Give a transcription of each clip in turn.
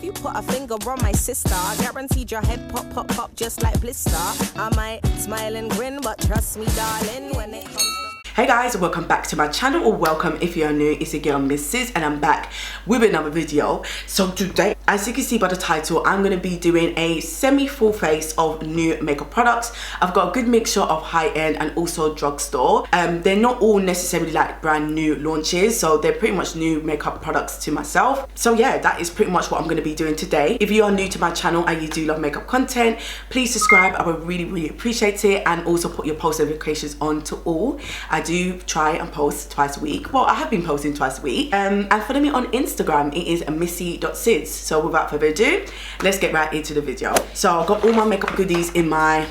you put a finger on my sister, guaranteed your head pop, pop, pop just like blister. I might smile and grin, but trust me, darling, when it comes to... Hey guys, welcome back to my channel, or welcome if you're new. It's your girl Miss Sydz, and I'm back with another video. So today, as you can see by the title, I'm going to be doing a semi-full face of new makeup products. I've got a good mixture of high-end and also drugstore. They're not all necessarily like brand new launches, so they're pretty much new makeup products to myself. So yeah, that is pretty much what I'm going to be doing today. If you are new to my channel and you do love makeup content, please subscribe. I would really appreciate it, and also put your post notifications on to all. I do try and post twice a week. Well, I have been posting twice a week. And follow me on Instagram. It is missy.sydz. So without further ado, let's get right into the video. So I've got all my makeup goodies in my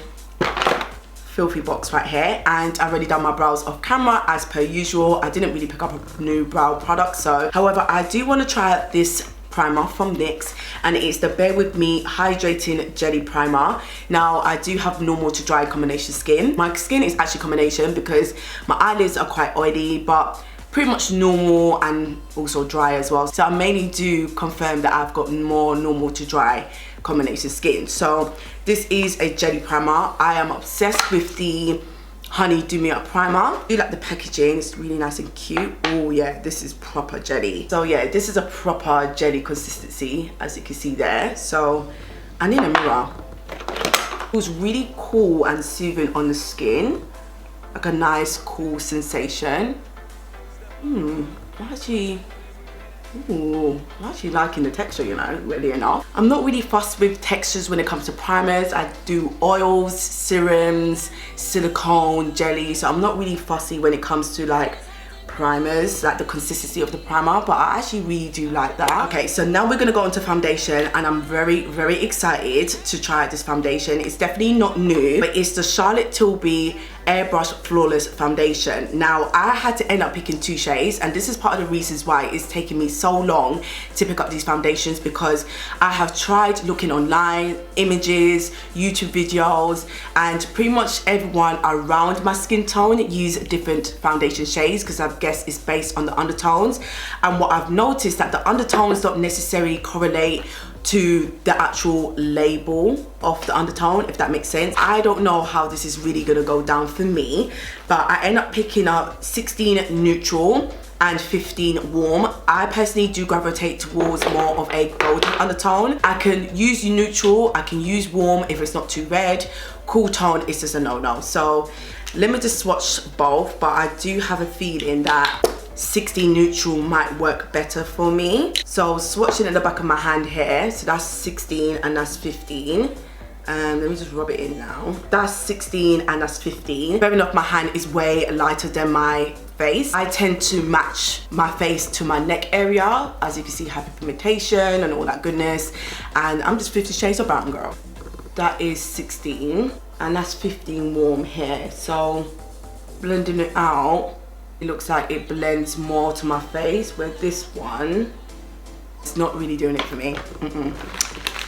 filthy box right here, and I've already done my brows off camera as per usual. I didn't really pick up a new brow product, so however, I do want to try this primer from NYX, and it's the Bear With Me Hydrating Jelly Primer. Now, I do have normal to dry combination skin. My skin is actually combination because my eyelids are quite oily, but pretty much normal and also dry as well. So I mainly do confirm that I've got more normal to dry combination skin. So this is a jelly primer. I am obsessed with the Honey Do Me Up primer. I do like the packaging, it's really nice and cute. Oh yeah, this is proper jelly. So yeah, this is a proper jelly consistency, as you can see there. So I need a mirror. It was really cool and soothing on the skin, like a nice cool sensation. I'm actually liking the texture, you know, really enough. I'm not really fussed with textures when it comes to primers. I do oils, serums, silicone, jelly, so I'm not really fussy when it comes to like primers, like the consistency of the primer, but I actually really do like that. Okay, so now we're gonna go into foundation, and I'm very excited to try this foundation. It's definitely not new, but it's the Charlotte Tilbury Airbrush Flawless Foundation. Now, I had to end up picking two shades, and this is part of the reasons why it's taken me so long to pick up these foundations, because I have tried looking online, images, YouTube videos, and pretty much everyone around my skin tone use different foundation shades, because I guess it's based on the undertones. And what I've noticed that the undertones don't necessarily correlate to the actual label of the undertone, if that makes sense. I don't know how this is really gonna go down for me, but I end up picking up 16 neutral and 15 warm. I personally do gravitate towards more of a golden undertone. I can use neutral, I can use warm if it's not too red. Cool tone is just a no-no. So let me just swatch both, but I do have a feeling that 16 neutral might work better for me. So swatching at the back of my hand here, so that's 16 and that's 15. Let me just rub it in now. That's 16 and that's 15. Fair enough, my hand is way lighter than my face. I tend to match my face to my neck area, as you can see, hyperpigmentation and all that goodness, and I'm just 50 shades of brown, girl. That is 16 and that's 15 warm here. So blending it out, it looks like it blends more to my face, where this one, it's not really doing it for me.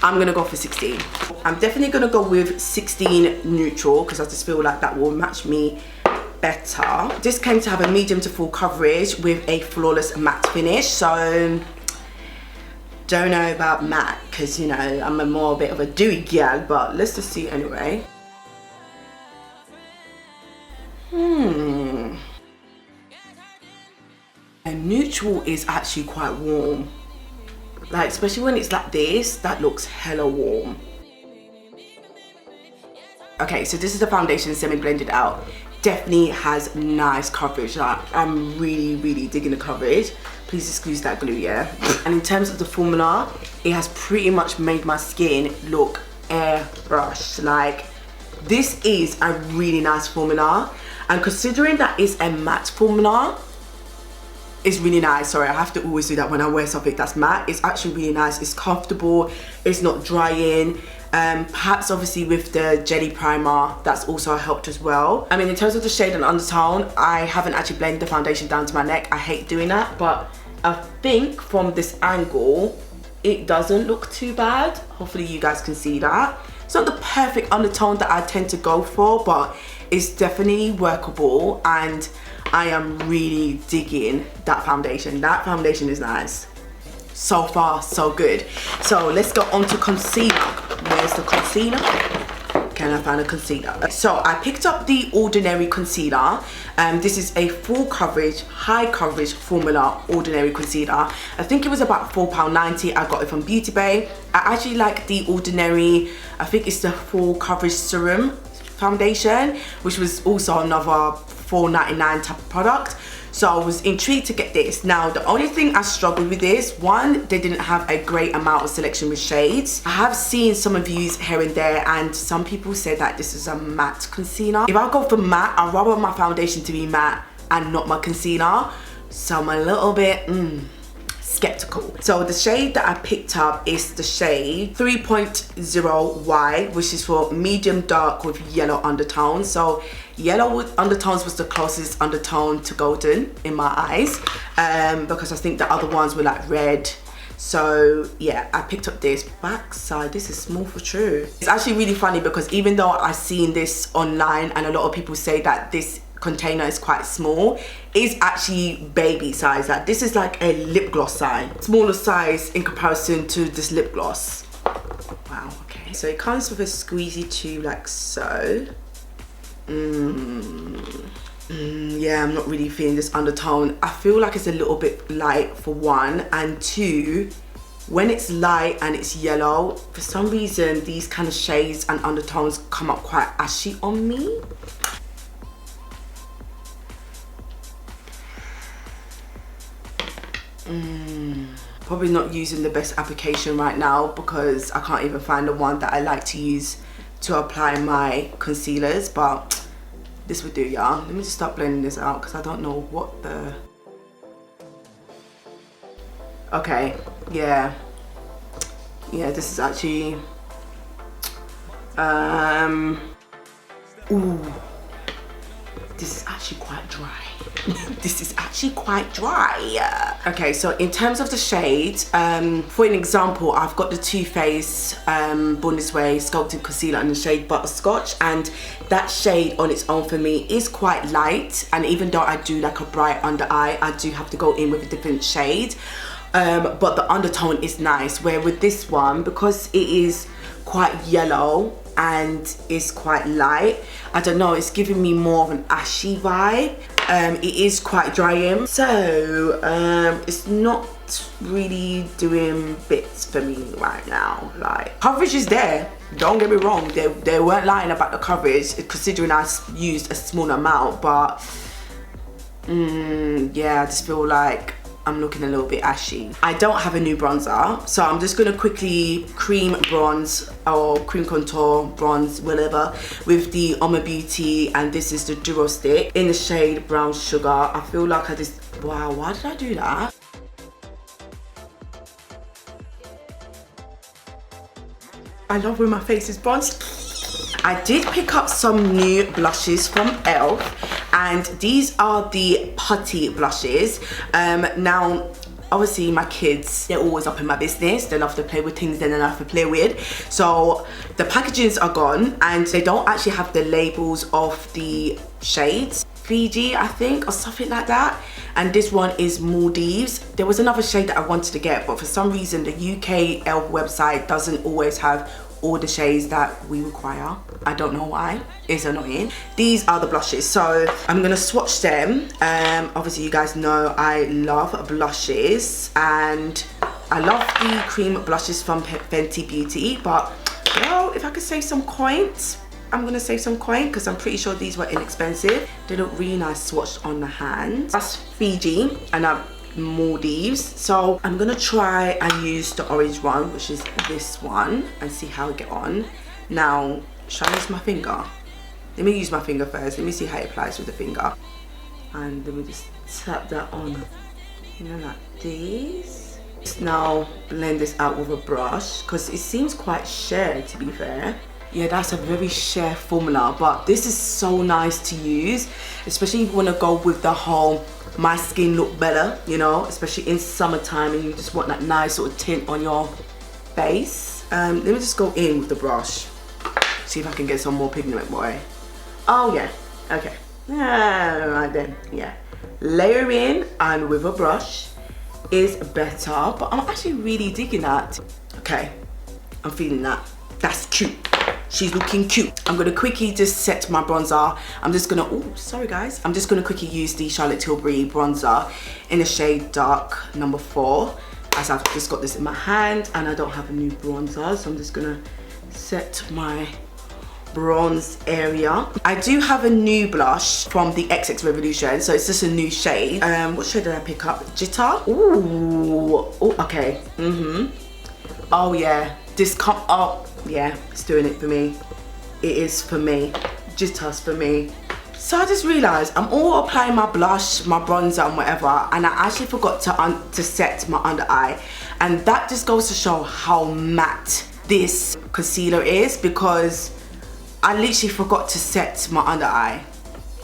I'm gonna go for 16. I'm definitely gonna go with 16 neutral, because I just feel like that will match me better. This came to have a medium to full coverage with a flawless matte finish. So don't know about matte, because you know, I'm a more bit of a dewy gal, but let's just see anyway. And neutral is actually quite warm, like especially when it's like this, that looks hella warm. Okay, so this is the foundation semi blended out. Definitely has nice coverage. Like, I'm really digging the coverage. Please excuse that glue, yeah. And in terms of the formula, it has pretty much made my skin look airbrushed. Like, this is a really nice formula, and considering that it's a matte formula, it's really nice. Sorry, I have to always do that when I wear something that's matte. It's actually really nice. It's comfortable. It's not drying. Perhaps obviously with the jelly primer, that's also helped as well. I mean, in terms of the shade and undertone, I haven't actually blended the foundation down to my neck. I hate doing that, but I think from this angle, it doesn't look too bad. Hopefully you guys can see that. It's not the perfect undertone that I tend to go for, but it's definitely workable, and I am really digging that foundation. That foundation is nice. so far so good. So let's go on to concealer. Where's the concealer? Can I find a concealer? So I picked up the Ordinary concealer. This is a full coverage, high coverage formula Ordinary concealer. I think it was about £4.90. I got it from Beauty Bay. I actually like the Ordinary, I think it's the full coverage serum foundation, which was also another £4.99 type of product. So I was intrigued to get this. Now, the only thing I struggled with is, one, they didn't have a great amount of selection with shades. I have seen some reviews here and there, and some people said that this is a matte concealer. If I go for matte, I'd rather my foundation to be matte and not my concealer. So I'm a little bit skeptical. So the shade that I picked up is the shade 3.0Y, which is for medium dark with yellow undertones. So yellow with undertones was the closest undertone to golden in my eyes, because I think the other ones were like red. So yeah, I picked up this. Backside, this is small for true. It's actually really funny because even though I've seen this online and a lot of people say that this container is quite small, it's actually baby size. Like, this is like a lip gloss size, smaller size in comparison to this lip gloss. Wow, okay. So it comes with a squeezy tube like so. Yeah, I'm not really feeling this undertone. I feel like it's a little bit light for one, and two, when it's light and it's yellow, for some reason these kind of shades and undertones come up quite ashy on me. Probably not using the best application right now because I can't even find the one that I like to use to apply my concealers, but this would do, y'all. Let me just start blending this out because I don't know what the... Okay, yeah, this is actually ooh, this is actually quite dry. This is actually quite dry. Okay, so in terms of the shades, for an example, I've got the Too Faced Born This Way Sculpted Concealer in the shade Butterscotch, and that shade on its own for me is quite light, and even though I do like a bright under eye, I do have to go in with a different shade, but the undertone is nice. Where with this one, because it is quite yellow and it's quite light, I don't know, it's giving me more of an ashy vibe. It is quite drying, so it's not really doing bits for me right now. Like, coverage is there, don't get me wrong, they weren't lying about the coverage considering I used a small amount, but yeah, I just feel like I'm looking a little bit ashy. I don't have a new bronzer, so I'm just gonna quickly cream bronze or cream contour bronze, whatever, with the Oma Beauty, and this is the Duo Stick in the shade Brown Sugar. I feel like I just, wow, why did I do that? I love when my face is bronzed. I did pick up some new blushes from e.l.f. and these are the Putty Blushes. Now, obviously my kids, they're always up in my business. They love to play with things they don't have to play with. So the packagings are gone and they don't actually have the labels of the shades. Figi, I think, or something like that. And this one is Maldives. There was another shade that I wanted to get, but for some reason the UK e.l.f. website doesn't always have all the shades that we require. I don't know why, it's annoying. These are the blushes, so I'm gonna swatch them. Obviously you guys know I love blushes and I love the cream blushes from Fenty Beauty, but well, if I could save some coins, I'm gonna save some coin because I'm pretty sure these were inexpensive. They look really nice swatched on the hand. That's Figi and Maldives, so I'm gonna try and use the orange one, which is this one, and see how I get on. Now, should I use my finger? Let me use my finger first. Let me see how it applies with the finger, and let me just tap that on, you know, like this. Just now blend this out with a brush because it seems quite sheer, to be fair. Yeah, that's a very sheer formula, but this is so nice to use, especially if you want to go with the whole my skin look better, you know, especially in summertime and you just want that nice sort of tint on your face. Let me just go in with the brush, see if I can get some more pigment, boy. Oh yeah, okay, right then, yeah. Layer in and with a brush, is better, but I'm actually really digging that. Okay, I'm feeling that. That's cute. She's looking cute. I'm gonna quickly just set my bronzer. I'm just gonna, oh, sorry guys. I'm just gonna quickly use the Charlotte Tilbury bronzer in the shade Dark number 4, as I've just got this in my hand and I don't have a new bronzer, so I'm just gonna set my bronze area. I do have a new blush from the XX Revolution, so it's just a new shade. What shade did I pick up? Jitter. Ooh, okay. Oh yeah, this oh yeah, it's doing it for me. It is for me. Jitter's for me. So I just realized I'm all applying my blush, my bronzer and whatever, and I actually forgot to set my under eye, and that just goes to show how matte this concealer is, because I literally forgot to set my under eye.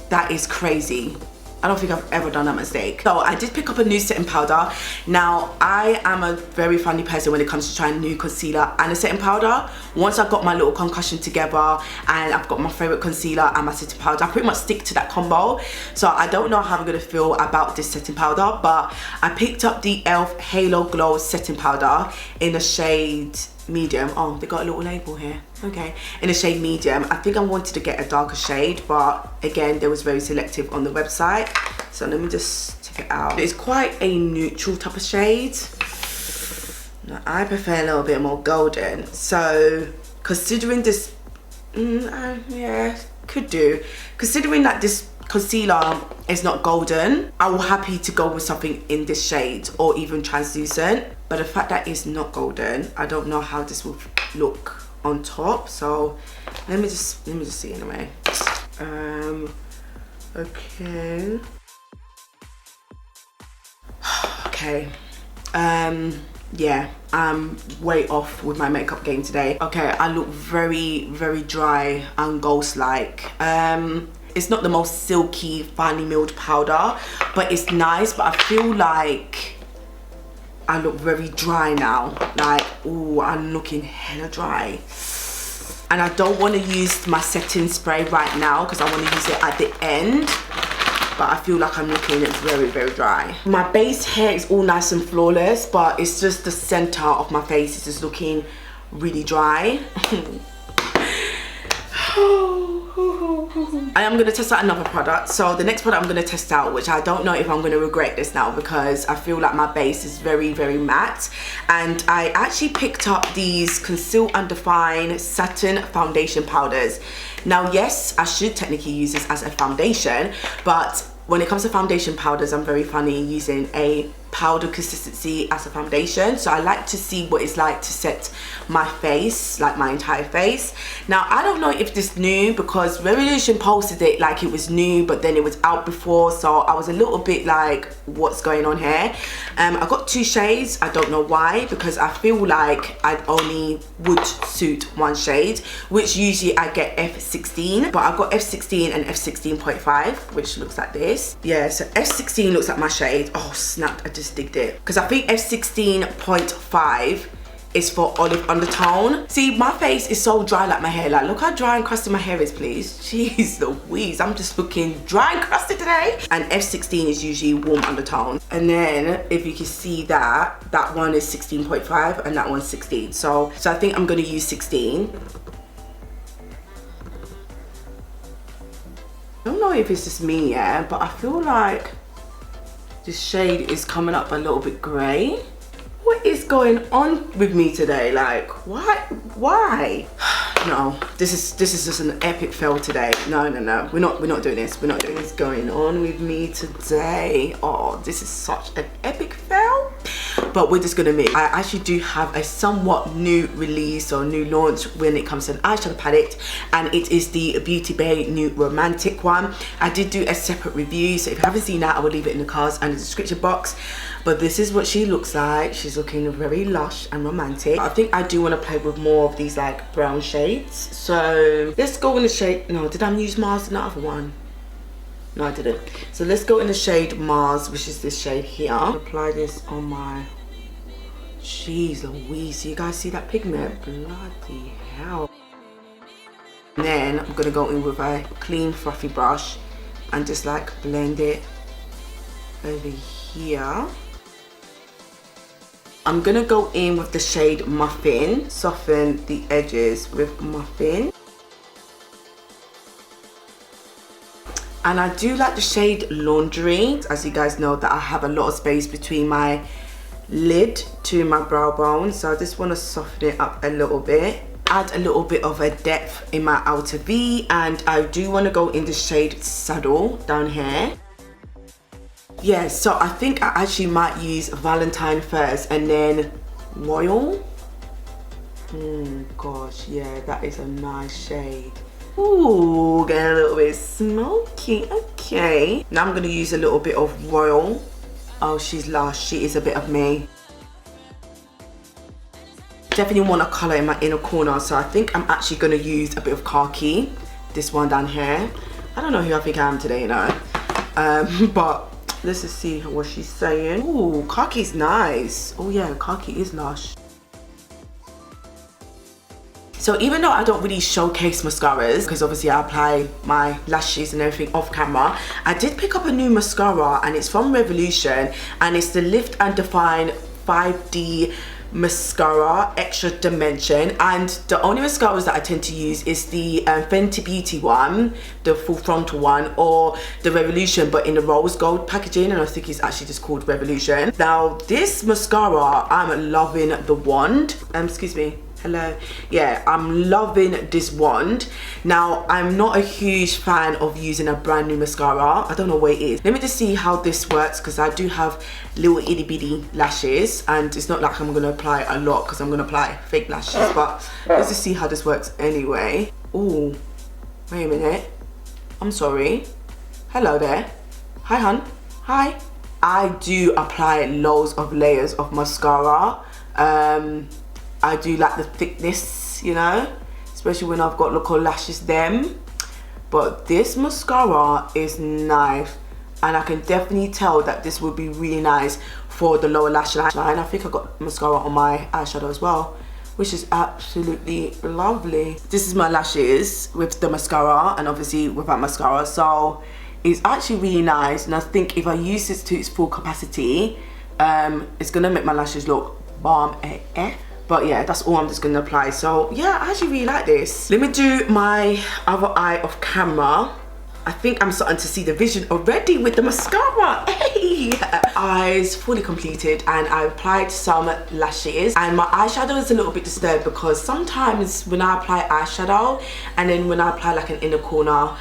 That is crazy. I don't think I've ever done that mistake. So I did pick up a new setting powder. Now, I am a very funny person when it comes to trying new concealer and a setting powder. Once I've got my little concussion together and I've got my favorite concealer and my setting powder, I pretty much stick to that combo. So I don't know how I'm gonna feel about this setting powder, but I picked up the e.l.f. Halo Glow setting powder in the shade medium. Oh, they got a little label here. Okay, in a shade medium. I think I wanted to get a darker shade, but again, they was very selective on the website. So let me just take it out. It's quite a neutral type of shade. Now, I prefer a little bit more golden. So considering this, yeah, could do. Considering that this concealer is not golden, I will happy to go with something in this shade or even translucent. But the fact that it's not golden, I don't know how this will look on top. So let me just see anyway. Okay. Okay. Yeah, I'm way off with my makeup game today. Okay, I look very, very dry and ghost-like. It's not the most silky, finely milled powder, but it's nice. But I feel like I look very dry now. Like, oh, I'm looking hella dry. And I don't want to use my setting spray right now because I want to use it at the end. But I feel like I'm looking very, very dry. My base hair is all nice and flawless, but it's just the center of my face is just looking really dry. I am going to test out another product. So the next product I'm going to test out, which I don't know if I'm going to regret this now because I feel like my base is very, very matte. And I actually picked up these Conceal Undefined Satin foundation powders. Now, yes, I should technically use this as a foundation, but when it comes to foundation powders, I'm very funny using a powder consistency as a foundation. So I like to see what it's like to set my face, like my entire face. Now, I don't know if this new, because Revolution posted it like it was new, but then it was out before. So I was a little bit like, what's going on here? I got 2 shades. I don't know why, because I feel like I only would suit one shade, which usually I get F16, but I've got F16 and F16.5, which looks like this. Yeah, so F16 looks like my shade. Oh, snap, I just digged it. Because I think F16.5 is for olive undertone. See, my face is so dry like my hair. Like, look how dry and crusty my hair is, please. Jeez Louise, I'm just looking dry and crusty today. And F16 is usually warm undertone. And then, if you can see that, that one is 16.5 and that one's 16. So I think I'm gonna use 16. I don't know if it's just me, yeah, but I feel like this shade is coming up a little bit grey. What is going on with me today? Like, why? No, this is just an epic fail today. No, we're not doing this. We're not doing this. Going on with me today. Oh, this is such an epic fail. But we're just gonna meet. I actually do have a somewhat new release or new launch when it comes to an eyeshadow palette, and it is the Beauty Bay new romantic one. I did do a separate review, so if you haven't seen that, I will leave it in the cards and the description box. But this is what she looks like. She's looking very lush and romantic. I think I do want to play with more of these like brown shades. So let's go in the shade. No, did I use Mars in the other one? No, I didn't. So let's go in the shade Mars, which is this shade here. Apply this on my... Jeez Louise, you guys see that pigment? Bloody hell. And then I'm going to go in with a clean fluffy brush and just like blend it over here. I'm gonna go in with the shade Muffin, soften the edges with Muffin. And I do like the shade Laundry. As you guys know that I have a lot of space between my lid to my brow bone, so I just want to soften it up a little bit. Add a little bit of a depth in my outer V, and I do want to go in the shade Saddle down here. Yeah, so I think I actually might use Valentine first and then Royal. Gosh, yeah, that is a nice shade. Ooh, getting a little bit smoky. Okay, now I'm going to use a little bit of Royal. Oh, she's lush. She is a bit of me. Definitely want a colour in my inner corner, so I think I'm actually going to use a bit of khaki. This one down here. I don't know who I think I am today, you know. But let's just see what she's saying. Ooh, khaki's nice. Oh yeah, khaki is lush. So even though I don't really showcase mascaras, because obviously I apply my lashes and everything off camera, I did pick up a new mascara, and it's from Revolution, and it's the Lift and Define 5D mascara extra dimension. And the only mascaras that I tend to use is the Fenty Beauty one, the full frontal one, or the Revolution but in the rose gold packaging, and I think it's actually just called Revolution. Now this mascara, I'm loving the wand. Excuse me. Hello. Yeah, I'm loving this wand. Now, I'm not a huge fan of using a brand new mascara. I don't know what it is. Let me just see how this works, because I do have little itty bitty lashes, and it's not like I'm going to apply a lot because I'm going to apply fake lashes, but let's just see how this works anyway. Ooh, wait a minute. I'm sorry. Hello there. Hi, hun. Hi. I do apply loads of layers of mascara. I do like the thickness, you know, especially when I've got little lashes them. But this mascara is nice, and I can definitely tell that this would be really nice for the lower lash line. I think I got mascara on my eyeshadow as well, which is absolutely lovely. This is my lashes with the mascara, and obviously without mascara, so it's actually really nice. And I think if I use this to its full capacity, it's gonna make my lashes look bomb AF. But yeah, that's all I'm just going to apply. So yeah, I actually really like this. Let me do my other eye off camera. I think I'm starting to see the vision already with the mascara. Hey! Eyes fully completed, and I applied some lashes, and my eyeshadow is a little bit disturbed because sometimes when I apply eyeshadow and then when I apply like an inner corner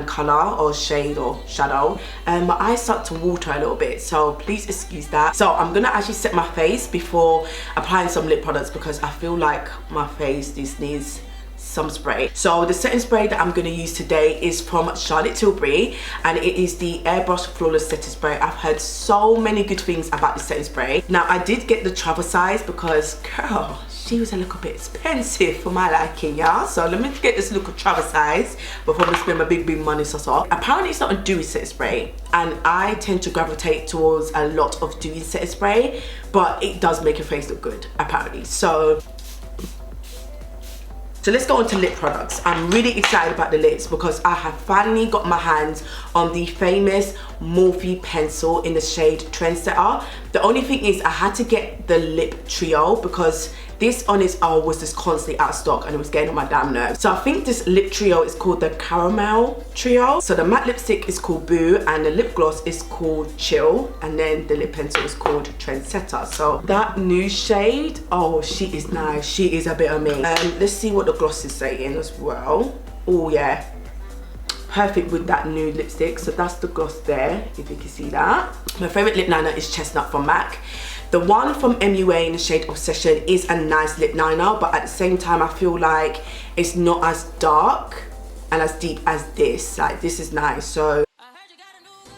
color or shade or shadow, my eyes start to water a little bit, so please excuse that. So I'm gonna actually set my face before applying some lip products, because I feel like my face just needs some spray. So the setting spray that I'm going to use today is from Charlotte Tilbury, and it is the Airbrush Flawless Setting Spray. I've heard so many good things about this setting spray. Now I did get the travel size because, girl, she was a little bit expensive for my liking, yeah. So let me get this little travel size before I spend my big money off. Apparently it's not a dewy setting spray, and I tend to gravitate towards a lot of dewy setting spray, but it does make your face look good apparently. So let's go on to lip products. I'm really excited about the lips because I have finally got my hands on the famous Morphe pencil in the shade Trendsetter. The only thing is I had to get the lip trio because this on its own was just constantly out of stock and it was getting on my damn nerves. So I think this lip trio is called the Caramel Trio. So the matte lipstick is called Boo, and the lip gloss is called Chill, and then the lip pencil is called Trendsetter. So that new shade, oh, she is nice. She is a bit of me. Let's see what the gloss is saying as well. Oh yeah, perfect with that nude lipstick. So that's the gloss there, if you can see that. My favorite lip liner is Chestnut from MAC. The one from MUA in the shade Obsession is a nice lip liner, but at the same time I feel like it's not as dark and as deep as this. Like, this is nice. So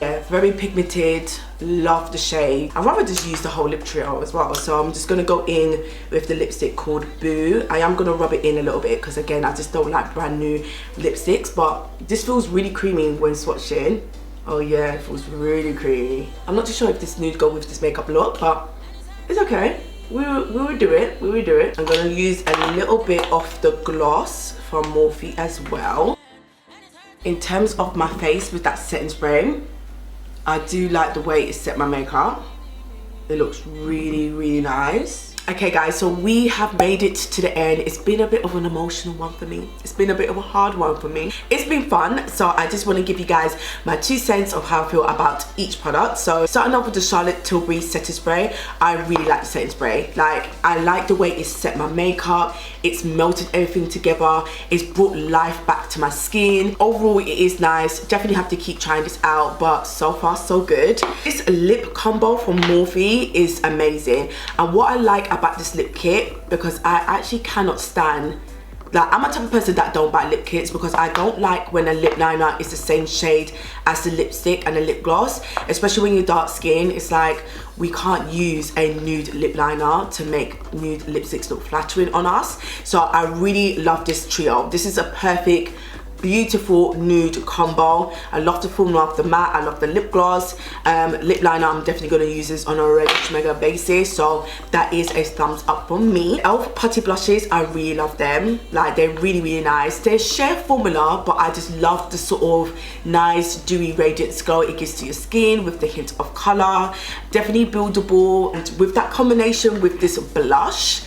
yeah, very pigmented, love the shade. I'd rather just use the whole lip trio as well. So I'm just gonna go in with the lipstick called Boo. I am gonna rub it in a little bit because again, I just don't like brand new lipsticks, but this feels really creamy when swatching. Oh yeah, it feels really creamy. I'm not too sure if this nude go with this makeup look, but it's okay. We will do it. We will do it. I'm gonna use a little bit of the gloss from Morphe as well. In terms of my face with that setting spray, I do like the way it set my makeup. It looks really, really nice. Okay guys, so we have made it to the end. It's been a bit of an emotional one for me. It's been a bit of a hard one for me. It's been fun, so I just want to give you guys my 2 cents of how I feel about each product. So starting off with the Charlotte Tilbury setting spray, I really like the setting spray. Like, I like the way it's set my makeup. It's melted everything together. It's brought life back to my skin. Overall, it is nice. Definitely have to keep trying this out, but so far so good. This lip combo from Morphe is amazing, and what I like about this lip kit, because I actually cannot stand, like, I'm a type of person that don't buy lip kits because I don't like when a lip liner is the same shade as the lipstick and the lip gloss, especially when you're dark skin. It's like, we can't use a nude lip liner to make nude lipsticks look flattering on us. So I really love this trio. This is a perfect, beautiful nude combo. I love the formula of the matte. I love the lip gloss. Lip liner, I'm definitely going to use this on a regular basis, so that is a thumbs up from me. Elf Putty Blushes, I really love them. Like, they're really, really nice. They're sheer formula, but I just love the sort of nice dewy radiance glow it gives to your skin with the hint of color. Definitely buildable, and with that combination with this blush,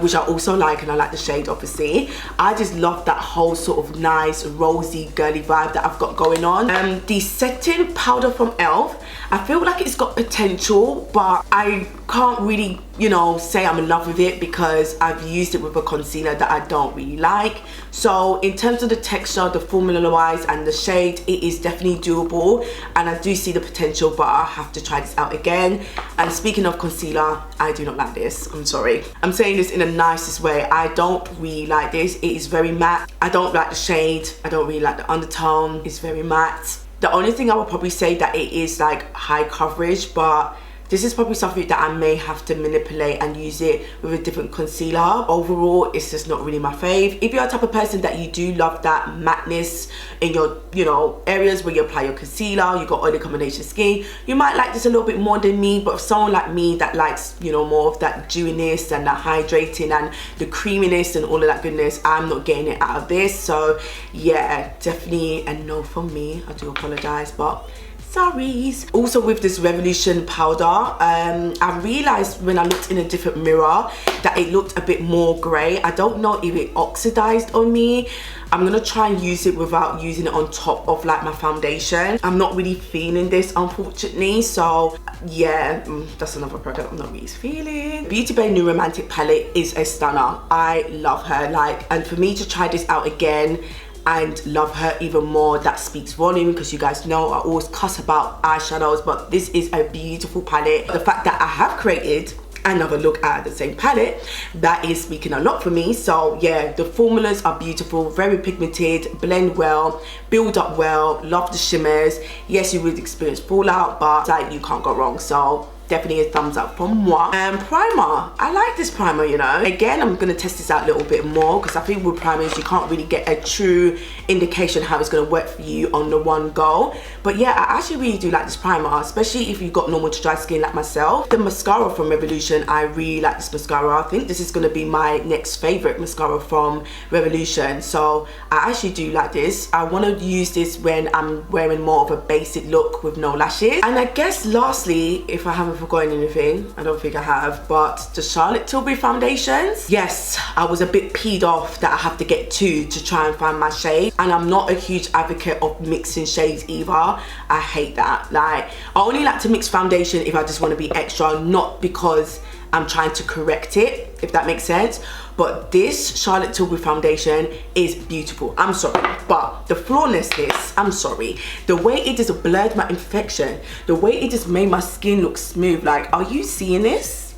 which I also like, and I like the shade obviously. I just love that whole sort of nice rosy girly vibe that I've got going on. The setting powder from Elf, I feel like it's got potential, but I can't really, you know, say I'm in love with it because I've used it with a concealer that I don't really like. So in terms of the texture, the formula wise, and the shade, it is definitely doable, and I do see the potential, but I have to try this out again. And speaking of concealer, I do not like this. I'm sorry, I'm saying this in the nicest way. I don't really like this. It is very matte. I don't like the shade. I don't really like the undertone. It's very matte. The only thing I would probably say that it is like high coverage, but this is probably something that I may have to manipulate and use it with a different concealer. Overall, it's just not really my fave. If you're a type of person that you do love that matteness in your, you know, areas where you apply your concealer, you've got oily combination skin, you might like this a little bit more than me. But if someone like me that likes, you know, more of that dewiness and that hydrating and the creaminess and all of that goodness, I'm not getting it out of this. So yeah, definitely a no from me. I do apologize, but sorries. Also with this Revolution powder, I realized when I looked in a different mirror that it looked a bit more grey. I don't know if it oxidized on me. I'm gonna try and use it without using it on top of like my foundation. I'm not really feeling this, unfortunately, so yeah, that's another product I'm not really feeling. Beauty Bay New Romantic palette is a stunner. I love her, like, and for me to try this out again and love her even more, that speaks volume, because you guys know I always cuss about eyeshadows, but this is a beautiful palette. The fact that I have created another look at the same palette, that is speaking a lot for me. So yeah, the formulas are beautiful, very pigmented, blend well, build up well, love the shimmers. Yes, you would experience fallout, but like, you can't go wrong. So definitely a thumbs up from moi. Primer, I like this primer, you know. Again, I'm gonna test this out a little bit more, because I think with primers you can't really get a true indication how it's gonna work for you on the one go. But yeah, I actually really do like this primer, especially if you've got normal to dry skin like myself. The mascara from Revolution, I really like this mascara. I think this is gonna be my next favorite mascara from Revolution. So I actually do like this. I want to use this when I'm wearing more of a basic look with no lashes. And I guess lastly, if I haven't forgotten anything, I don't think I have, but the Charlotte Tilbury foundations. Yes, I was a bit peed off that I have to get two to try and find my shade, and I'm not a huge advocate of mixing shades either. I hate that. Like, I only like to mix foundation if I just want to be extra, not because I'm trying to correct it, if that makes sense. But this Charlotte Tilbury foundation is beautiful. I'm sorry, but the flawlessness, I'm sorry. The way it just blurred my imperfection, the way it just made my skin look smooth. Like, are you seeing this?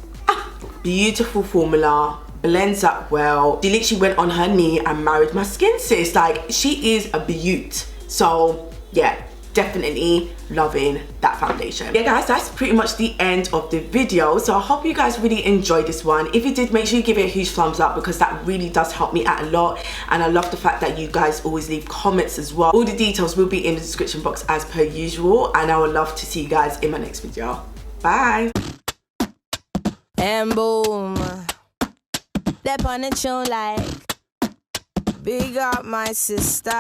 Beautiful formula, blends up well. She literally went on her knee and married my skin, sis. Like, she is a beaut. So yeah, definitely loving that foundation. Yeah guys, that's pretty much the end of the video. So I hope you guys really enjoyed this one. If you did, make sure you give it a huge thumbs up, because that really does help me out a lot. And I love the fact that you guys always leave comments as well. All the details will be in the description box as per usual, and I would love to see you guys in my next video. Bye. And boom, step on the tune like big up my sisters.